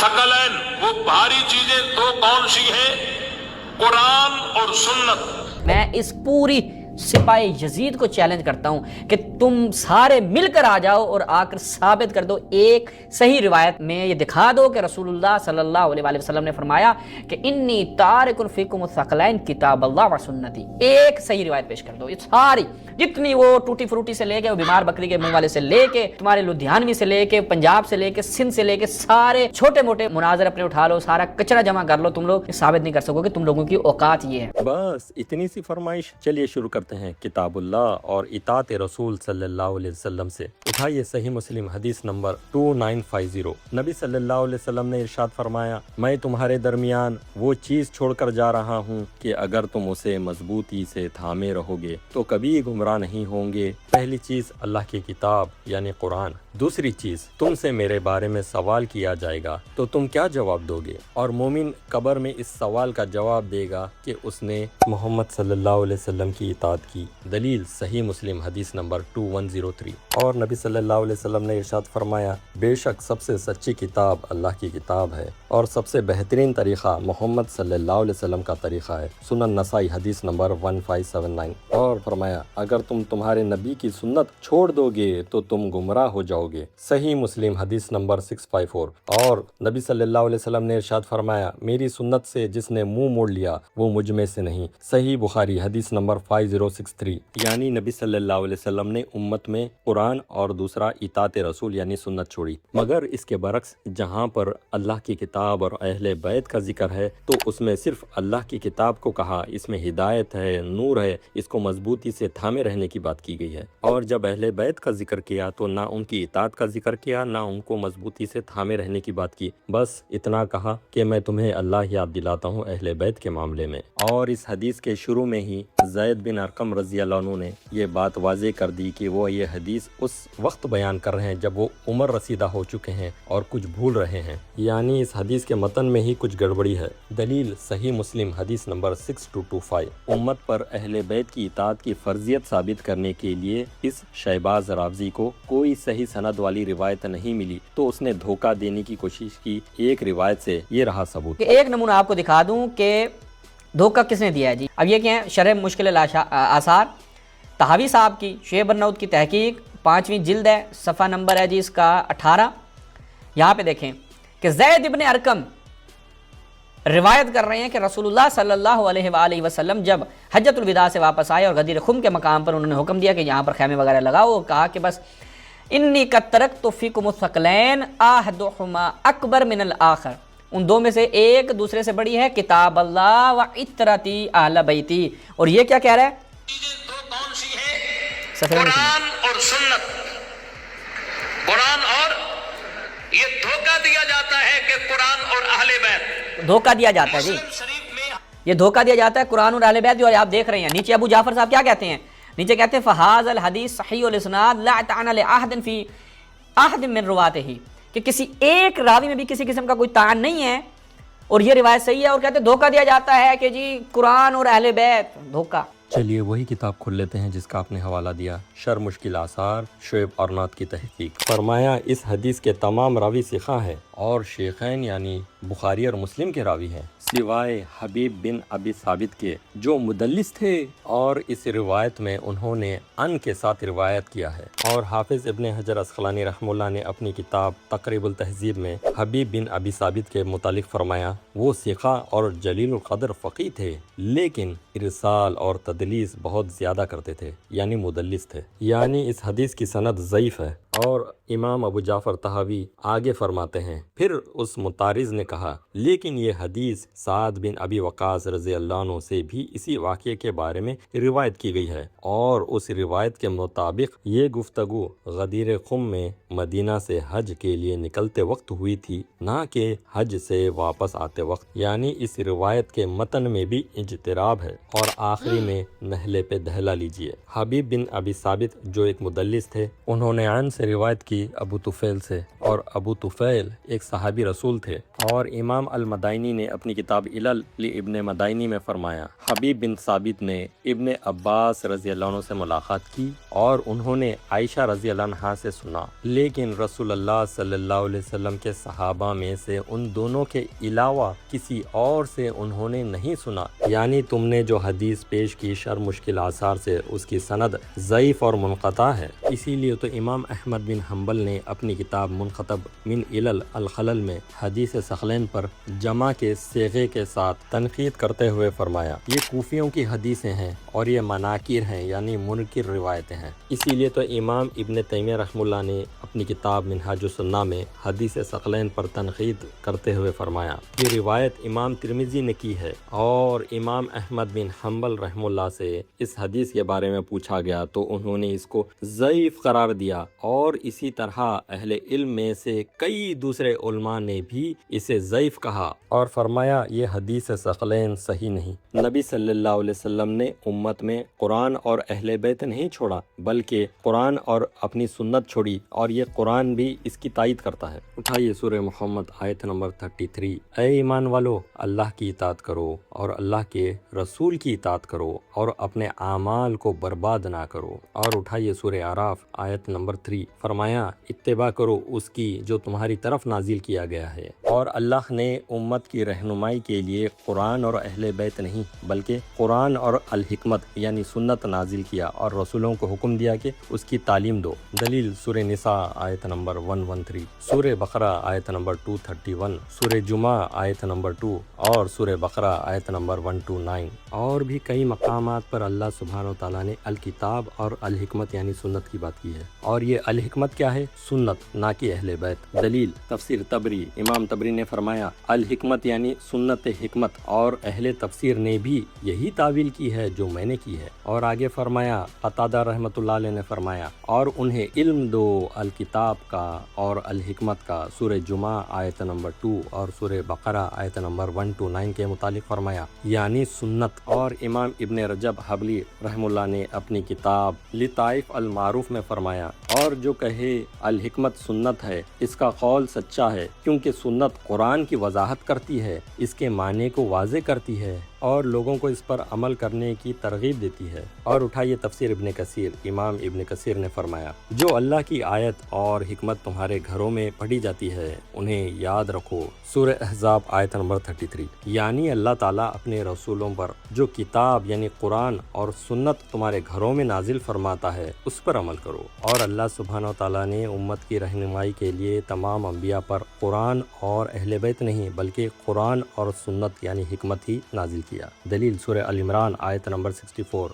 सकलैन, वो भारी चीजें दो कौन सी हैं? कुरान और सुन्नत। मैं इस पूरी सिपाही यजीद को चैलेंज करता हूं कि तुम सारे मिलकर आ जाओ और आकर साबित कर दो, एक सही रिवायत में ये दिखा दो कि रसूलुल्लाह सल्लल्लाहु अलैहि वसल्लम ने फरमाया कि इन्नी तारिकुन फीकुम सक़लैन किताब अल्लाह व सुन्नती। एक सही रिवायत पेश कर दो। ये सारी जितनी वो टूटी फ्रूटी से लेके, वो बीमार बकरी के मुंह वाले से लेके, तुम्हारे लुधियानवी से लेके, पंजाब से लेके, सिंध से लेके, सारे छोटे मोटे मुनाजर अपने उठा लो, सारा कचरा जमा कर लो, तुम लोग साबित नहीं कर सकोगे तुम लोगों की औकात ये है। बस इतनी सी फरमाइश। चलिए शुरू करते हैं किताबुल्लाह और इताअत रसूल सल्लल्लाहु अलैहि वसल्लम से। उठाइए सही मुस्लिम हदीस नंबर 2950। नबी सल्लल्लाहु अलैहि वसल्लम ने इरशाद फरमाया, मैं तुम्हारे दरमियान वो चीज़ छोड़कर जा रहा हूँ कि अगर तुम उसे मजबूती से थामे रहोगे तो कभी गुमराह नहीं होंगे। पहली चीज़ अल्लाह की किताब यानी कुरान। दूसरी चीज़, तुमसे मेरे बारे में सवाल किया जाएगा तो तुम क्या जवाब दोगे? और मोमिन कब्र में इस सवाल का जवाब देगा कि उसने मोहम्मद सल्लल्लाहु अलैहि वसल्लम की इताअत की। दलील सही मुस्लिम हदीस नंबर 2103। और नबी सल्लल्लाहु अलैहि वसल्लम ने इरशाद फरमाया, बेशक सबसे सच्ची किताब अल्लाह की किताब है और सबसे बेहतरीन तरीक़ा मोहम्मद सल्लल्लाहु अलैहि वसल्लम का तरीक़ा है। सुनन नसाई हदीस नंबर 1579। और फरमाया, अगर तुम तुम्हारे नबी की सुन्नत छोड़ दोगे तो तुम गुमराह हो जाओगे। सही मुस्लिम हदीस नंबर 654। और नबी सल्लल्लाहु अलैहि वसल्लम ने इरशाद फरमाया, मेरी सुन्नत से जिसने मुंह मोड़ लिया वो मुझ में से नहीं। सही बुखारी हदीस नंबर 5063। यानी नबी सल्लल्लाहु अलैहि वसल्लम ने उम्मत में कुरान और दूसरा इताअत रसूल यानी सुन्नत छोड़ी। मगर इसके बरक्स जहाँ पर अल्लाह की किताब और अहले बैत का जिक्र है तो उसमें सिर्फ अल्लाह की किताब को कहा, इसमें हिदायत है, नूर है, इसको मजबूती से थामे रहने की बात की गई है। और जब अहले बैत का जिक्र किया तो ना उनकी इताअत का जिक्र किया, ना उनको मजबूती से थामे रहने की बात की। बस इतना कहा कि मैं तुम्हें अल्लाह याद दिलाता हूँ अहले बैत के मामले में। और इस हदीस के शुरू में ही ज़ैद बिन अरकम रज़ी अल्लाह अन्हु ने ये बात वाज़े कर दी कि वो ये हदीस उस वक्त बयान कर रहे हैं जब वो उम्र रसीदा हो चुके हैं और कुछ भूल रहे हैं, यानी इस हदीस के मतन में ही कुछ गड़बड़ी है। दलील सही मुस्लिम हदीस नंबर 6225। उम्मत पर अहले बैत की इताअत की फर्जियत साबित करने के लिए इस शहबाज रावजी को कोई सही सनद वाली रिवायत नहीं मिली तो उसने धोखा देने की कोशिश की। एक रिवायत से ये रहा सबूत। एक नमूना आपको दिखा दूं कि धोखा किसने दिया है जी। अब ये क्या है, शरह मुश्किल आसार तहावी साहब की, शेब बरनौत की तहकीक, 5वीं जिल्द है, सफ़ा नंबर है जी इसका 18। यहाँ पे देखें कि ज़ैद इब्न अरकम रिवायत कर रहे हैं कि रसूलुल्लाह सल्लल्लाहु अलैहि वसल्लम जब हज्जतुल विदा से वापस आए और गदीर खुम के मकाम पर उन्होंने हुक्म दिया कि यहाँ पर खैमे वगैरह लगाओ, और कहा कि बस इन्नी कद तरक्तु फीकुम सक़लैन अहदुहुमा अकबर मिनल आखर। उन दो में से एक दूसरे से बड़ी है, किताब अल्लाह व इतरती अहल बैती। और ये क्या कह रहा है? चीजें दो कौन सी हैं? सफेद में कुरान और सुन्नत। कुरान और ये धोखा दिया जाता है कि कुरान और अहले बैत। धोखा दिया जाता है जी, मुस्लिम शरीफ में ये धोखा दिया जाता है कुरान और अहले बैत। और आप देख रहे हैं नीचे अबू जाफर साहब क्या कहते हैं, नीचे कहते हैं फ़हाज़ल हदीस सहीहुल इस्नाद ला तान ले अहदन फी अहद मिन रुवातिही, कि किसी एक रावी में भी किसी किस्म का कोई तान नहीं है और ये रिवायत सही है। और कहते हैं धोखा दिया जाता है कि जी कुरान और अहले बैत, धोखा। चलिए वही किताब खोल लेते हैं जिसका आपने हवाला दिया, शर मुश्किल आसार शुएब अरनात की तहकीक। फरमाया, इस हदीस के तमाम रावी सिखा हैं और शेखैन यानी बुखारी और मुस्लिम के रावी हैं, सिवाय हबीब बिन अबी साबित के जो मुदल्लिस थे और इस रिवायत में उन्होंने अन के साथ रिवायत किया है। और हाफिज इब्न हजर अस्क़लानी रहमुल्लाह ने अपनी किताब तक़रीबुल तहज़ीब में हबीब बिन अबी साबित के मुतालिक फरमाया, वो सिखा और जलीलुल क़द्र फ़क़ीह थे लेकिन इरसाल और तदलीस बहुत ज़्यादा करते थे, यानी मुदल्लिस थे, यानी इस हदीस की सनद ज़ईफ़ है। और इमाम अबू जाफ़र तहावी आगे फरमाते हैं, फिर उस मुतारिज़ ने कहा, लेकिन ये हदीस साद बिन अबी वक़ास रज़ी अल्लाह अन्हु से भी इसी वाक़े के बारे में रिवायत की गई है और उस रिवायत के मुताबिक ये गुफ्तगू गदीर खुम में मदीना से हज के लिए निकलते वक्त हुई थी, ना कि हज से वापस आते वक्त। यानी इस रिवायत के मतन में भी इज्तिराब है। और आखिरी में नहले पे दहला लीजिए। हबीब बिन अबी साबित जो एक मुदल्लिस थे, उन्होंने अन से سے روایت کی ابو طفیل سے، اور ابو طفیل ایک صحابی رسول تھے۔ اور امام المدائنی نے اپنی کتاب علل ابن مدائنی میں فرمایا، حبیب بن ثابت نے ابن عباس رضی اللہ عنہ سے ملاقات کی اور انہوں نے عائشہ رضی اللہ عنہا سے سنا، لیکن رسول اللہ صلی اللہ علیہ وسلم کے صحابہ میں سے ان دونوں کے علاوہ کسی اور سے انہوں نے نہیں سنا۔ یعنی تم نے جو حدیث پیش کی شر مشکل آثار سے، اس کی سند ضعیف اور منقطع ہے۔ اسی لیے تو امام احمد بن حنبل نے اپنی کتاب منقطب من علل الخلل میں حدیث ثقلین پر جمع کے صیغے کے ساتھ تنقید کرتے ہوئے فرمایا، یہ کوفیوں کی حدیثیں ہیں اور یہ مناکر ہیں، یعنی منکر روایتیں ہیں۔ اسی لیے تو امام ابن تیمیہ رحمہ اللہ نے اپنی کتاب منہاج السنہ میں حدیث ثقلین پر تنقید کرتے ہوئے فرمایا، یہ روایت امام ترمذی نے کی ہے، اور امام احمد بن حنبل رحمہ اللہ سے اس حدیث کے بارے میں پوچھا گیا تو انہوں نے اس کو ضعیف قرار دیا، اور اسی طرح اہل علم میں سے کئی دوسرے علماء نے بھی اسے ضعیف کہا اور فرمایا یہ حدیث ثقلین صحیح نہیں۔ نبی صلی اللہ علیہ وسلم نے امت میں قرآن اور اہل بیت نہیں چھوڑا، بلکہ قرآن اور اپنی سنت چھوڑی، اور یہ قرآن بھی اس کی تائید کرتا ہے۔ اٹھائیے سورہ محمد آیت نمبر 33، اے ایمان والو، اللہ کی اطاعت کرو اور اللہ کے رسول کی اطاعت کرو اور اپنے اعمال کو برباد نہ کرو۔ اور اٹھائیے سورہ اعراف آیت نمبر 3، فرمایا اتباع کرو اس کی جو تمہاری طرف نازل کیا گیا ہے۔ اور اللہ نے امت کی رہنمائی کے لیے قرآن اور اہل بیت نہیں بلکہ قرآن اور الحکمت یعنی سنت نازل کیا، اور رسولوں کو حکم دیا کہ اس کی تعلیم دو۔ دلیل سورہ نساء آیت نمبر 113، سورہ بقرہ آیت نمبر 231، سورہ جمعہ آیت نمبر 2، اور سورہ بقرہ آیت نمبر 129۔ اور بھی کئی مقامات پر اللہ سبحانہ وتعالیٰ نے الکتاب اور الحکمت یعنی سنت کی بات کی ہے، اور یہ الحکمت کیا ہے؟ سنت، نہ کہ اہل بیت۔ دلیل تفسیر طبری، امام طبری نے فرمایا الحکمت یعنی سنت حکمت، اور اہل تفسیر نے بھی یہی تعویل کی ہے جو میں نے کی ہے۔ اور آگے فرمایا قتادہ رحمۃ اللہ علیہ نے فرمایا اور انہیں علم دو الکتاب کا اور الحکمت کا، سورہ جمعہ آیت نمبر 2 اور سورہ بقرہ آیت نمبر 129 کے متعلق فرمایا، یعنی سنت۔ اور امام ابن رجب حنبلی رحمہ اللہ نے اپنی کتاب لطائف المعروف میں فرمایا، اور جو کہے الحکمت سنت ہے اس کا قول سچا ہے، کیونکہ سنت قرآن کی وضاحت کرتی ہے، اس کے معنی کو واضح کرتی ہے اور لوگوں کو اس پر عمل کرنے کی ترغیب دیتی ہے۔ اور اٹھائیے تفسیر ابن کثیر، امام ابن کثیر نے فرمایا جو اللہ کی آیت اور حکمت تمہارے گھروں میں پڑھی جاتی ہے انہیں یاد رکھو، سورہ احزاب آیت نمبر 33، یعنی اللہ تعالیٰ اپنے رسولوں پر جو کتاب یعنی قرآن اور سنت تمہارے گھروں میں نازل فرماتا ہے اس پر عمل کرو۔ اور اللہ سبحانہ وتعالیٰ نے امت کی رہنمائی کے لیے تمام انبیاء پر قرآن اور اہل بیت نہیں بلکہ قرآن اور سنت یعنی حکمت ہی نازل کیا۔ دلیل سورہ ال عمران آیت نمبر 64۔